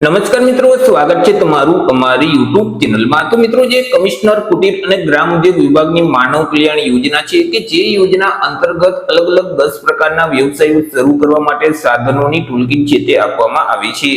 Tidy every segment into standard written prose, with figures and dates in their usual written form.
નમસ્કાર મિત્રો, સ્વાગત છે તમારું અમારી યુટ્યુબ ચેનલમાં। તો મિત્રો, જે કમિશનર કુટીર અને ગ્રામ ઉદ્યોગ વિભાગની માનવ કલ્યાણ યોજના છે કે જે યોજના અંતર્ગત અલગ અલગ 10 પ્રકારના વ્યવસાયો શરૂ કરવા માટે સાધનોની ટૂલકીટ છે તે આપવામાં આવી છે।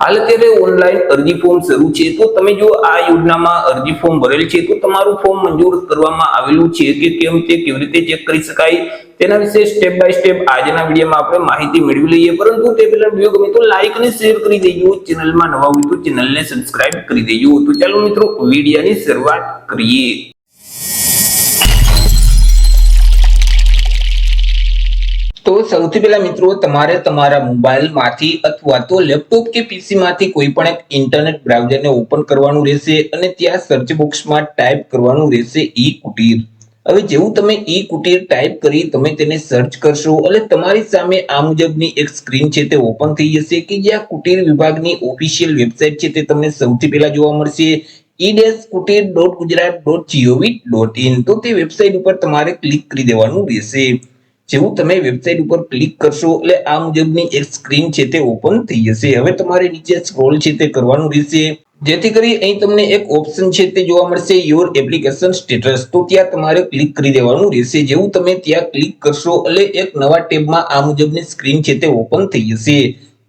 હાલ અત્યારે ઓનલાઈન અરજી ફોર્મ શરૂ છે, તો તમે જો આ યોજનામાં અરજી ફોર્મ ભરેલ છે તો તમારું ફોર્મ મંજૂર કરવામાં આવેલું છે કે કેમ તે કેવી રીતે ચેક કરી શકાય તેના વિશે સ્ટેપ બાય સ્ટેપ આજના વિડીયોમાં આપણે માહિતી મેળવી લઈએ। પરંતુ તે પહેલા વિડીયો ગમે તો લાઈક અને શેર કરી દેજો, ચેનલમાં નવા હોય તો ચેનલને સબસ્ક્રાઇબ કરી દેજો। તો ચાલો મિત્રો, વિડીયોની શરૂઆત કરીએ। તો સૌથી પહેલા મિત્રો, તમારે તમારા મોબાઈલમાંથી અથવા તો લેપટોપ કે પીસી માંથી કોઈ પણ એક ઇન્ટરનેટ બ્રાઉઝરને ઓપન કરવાનું રહેશે અને ત્યાં સર્ચ બોક્સમાં ટાઈપ કરવાનું રહેશે ઈ કુટીર। હવે જેવું તમે ઈ કુટીર ટાઈપ કરી તમે તેને સર્ચ કરશો એટલે તમારી સામે આ મુજબની એક સ્ક્રીન છે તે ઓપન થઈ જશે કે જ્યાં કુટીર વિભાગની ઓફિશિયલ વેબસાઇટ છે તે તમને સૌથી પહેલા જોવા મળશે e-kutir.gujarat.gov.in। તો તે વેબસાઇટ ઉપર તમારે ક્લિક કરી દેવાનું રહેશે। જેવું તમે વેબસાઇટ ઉપર ક્લિક કરશો એટલે આ મુજબની એક સ્ક્રીન છે તે ઓપન થઈ જશે। હવે તમારે નીચે સ્ક્રોલ છે તે કરવાનું રહેશે, જેથી કરી અહીં તમને એક ઓપ્શન છે તે જોવા મળશે યોર એપ્લિકેશન સ્ટેટસ। તો ત્યાં તમારે ક્લિક કરી દેવાનું રહેશે। જેવું તમે ત્યાં ક્લિક કરશો એટલે એક નવા ટેબમાં આ મુજબની સ્ક્રીન છે તે ઓપન થઈ જશે।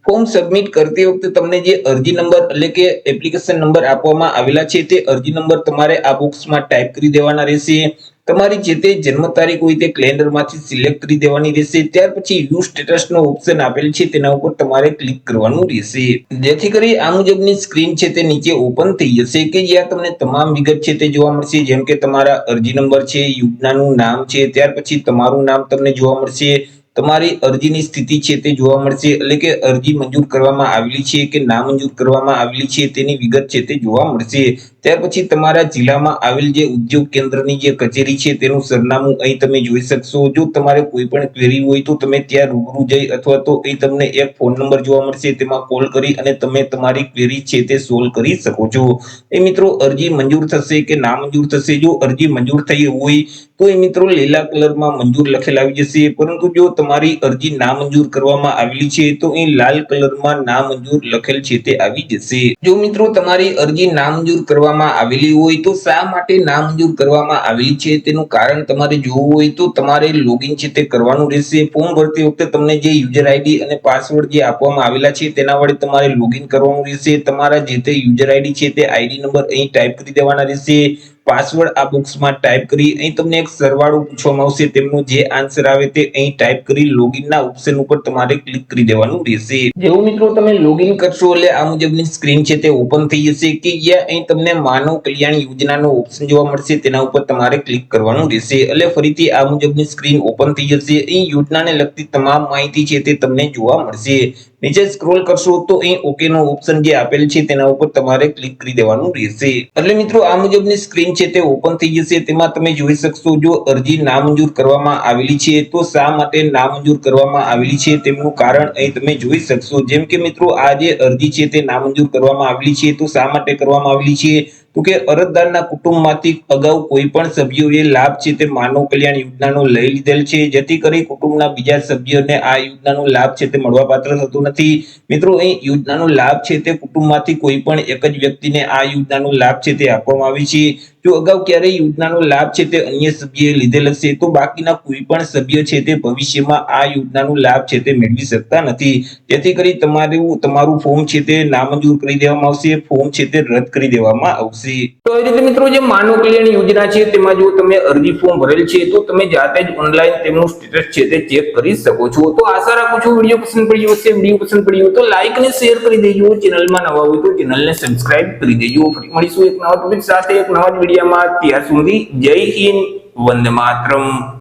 ફોર્મ સબમિટ કરતી વખતે તમને જે અરજી નંબર એટલે કે એપ્લિકેશન નંબર આપવામાં આવેલા છે તે અરજી નંબર તમારે આ બોક્સમાં ટાઈપ કરી દેવાના રહેશે। તમારી જે તે જન્મ તારીખ હોય તે કેલેન્ડરમાંથી સિલેક્ટ કરી દેવાની રહેશે। ત્યાર પછી વ્યૂ સ્ટેટસનો ઓપ્શન આપેલ છે તેના ઉપર તમારે ક્લિક કરવાનું રહેશે, જેથી કરી આ મુજબની સ્ક્રીન છે તે નીચે ઓપન થઈ જશે કે જ્યાં તમને તમામ વિગત છે તે જોવા મળશે, જેમ કે તમારા અરજી નંબર છે, યોજનાનું નામ છે, ત્યાર પછી તમારું નામ તમને જોવા મળશે, તમારી અરજીની સ્થિતિ છે તે જોવા મળશે એટલે કે અરજી મંજૂર કરવામાં આવેલી છે કે ના મંજૂર કરવામાં આવેલી છે તેની વિગત છે તે જોવા મળશે। ત્યાર પછી તમારા જિલ્લામાં આવેલ જે ઉદ્યોગ કેન્દ્રની જે કચેરી છે તેનું સરનામું અહીં તમે જોઈ શકશો। જો તમારે કોઈ પણ ક્વેરી હોય તો તમે ત્યાં રૂબરૂ જઈ અથવા તો અહીં તમને એક ફોન નંબર જોવા મળશે, તેમાં કોલ કરી અને તમે તમારી ક્વેરી છે તે સોલ્વ કરી શકો છો। એ મિત્રો, અરજી મંજૂર થશે કે ના મંજૂર થશે, જો અરજી મંજૂર થઈ હોય તો એ મિત્રો લીલા કલરમાં મંજૂર લખેલ આવી જશે, પરંતુ જો તમારી અરજી નામંજૂર કરવામાં આવેલી છે તો અહીં લાલ કલરમાં નામંજૂર લખેલ છે તે આવી જશે। જો મિત્રો તમારી અરજી નામંજૂર કરવામાં આવેલી હોય તો શા માટે નામંજૂર કરવામાં આવેલી છે તેનું કારણ તમારે જોવું હોય તો તમારે લોગિન છે તે કરવાનું રહેશે। ફોર્મ ભરતી વખતે તમને જે યુઝર આઈડી અને પાસવર્ડ જે આપવામાં આવેલા છે તેના વડે તમારે લોગિન કરવાનું રહેશે। તમારા જે તે યુઝર આઈડી છે તે આઈડી નંબર અહીં ટાઈપ કરી દેવાના રહેશે, પાસવર્ડ આ બોક્સમાં ટાઈપ કરી અહીં તમને એક સરવાળો પૂછવામાં આવશે, તેમનો જે આન્સર આવે તે અહીં ટાઈપ કરી લોગિનના ઓપ્શન ઉપર તમારે ક્લિક કરી દેવાનું રહેશે। જેવું મિત્રો તમે લોગિન કરશો એટલે આ મુજબની સ્ક્રીન છે તે ઓપન થઈ જશે કે જ્યાં અહીં તમને માનવ કલ્યાણ યોજનાનો ઓપ્શન જોવા મળશે, તેના ઉપર તમારે ક્લિક કરવાનું રહેશે એટલે ફરીથી આ મુજબની સ્ક્રીન ઓપન થઈ જશે। અહીં યોજનાને લગતી તમામ માહિતી છે તે તમને જોવા મળશે। નીચે સ્ક્રોલ કરશો તો અહીં ઓકે નો ઓપ્શન જે આપેલ છે તેના ઉપર તમારે ક્લિક કરી દેવાનું રહેશે એટલે મિત્રો આ મુજબની સ્ક્રીન છે તે ઓપન થઈ જશે। તેમાં તમે જોઈ શકશો જો અરજી નામંજૂર કરવામાં આવેલી છે તો શા માટે નામંજૂર કરવામાં આવેલી છે તેમનું કારણ અહીં તમે જોઈ શકશો। જેમ કે મિત્રો, આ જે અરજી છે તે નામંજૂર કરવામાં આવેલી છે તો શા માટે કરવામાં આવેલી છે તો કે અરજદારના કુટુંબમાંથી અગાઉ કોઈ પણ સભ્યોએ લાભ છે તે માનવ કલ્યાણ યોજનાનો લઈ લીધેલ છે, જેથી કરી કુટુંબના બીજા સભ્યોને આ યોજનાનો લાભ છે તે મળવાપાત્ર થતો નથી। મિત્રો, અહીં યોજનાનો લાભ છે તે કુટુંબમાંથી કોઈ પણ એક જ વ્યક્તિને આ યોજનાનો લાભ છે તે આપવામાં આવે છે। જો અગાઉ ક્યારેય યોજનાનો લાભ છે તે અન્ય સભ્યએ લીધેલ હશે તો બાકીના કોઈ પણ સભ્ય છે તે ભવિષ્યમાં આ યોજનાનો લાભ છે તે મેળવી શકતા નથી, જેથી કરી તમારું ફોર્મ છે તે નામંજૂર કરી દેવામાં આવશે, ફોર્મ છે તે રદ કરી દેવામાં આવશે। તો એ રીતે મિત્રો, જે માનવ કલ્યાણ યોજના છે તેમાં જો તમે અરજી ફોર્મ ભરેલ છે તો તમે જાતે જ ઓનલાઈન તેમનું સ્ટેટસ છે તે ચેક કરી શકો છો। તો આશા રાખું છું વિડીયો પસંદ પડ્યો હશે। વિડીયો પસંદ પડ્યો તો લાઈક અને શેર કરી દેજો, ચેનલમાં નવા હોય તો ચેનલને સબસ્ક્રાઇબ કરી દેજો। ફરી મળીશું એક નવા ટોપિક સાથે એક નવા વિડીયોમાં। ત્યાર સુધી જય હિન્દ, વંદે માતરમ।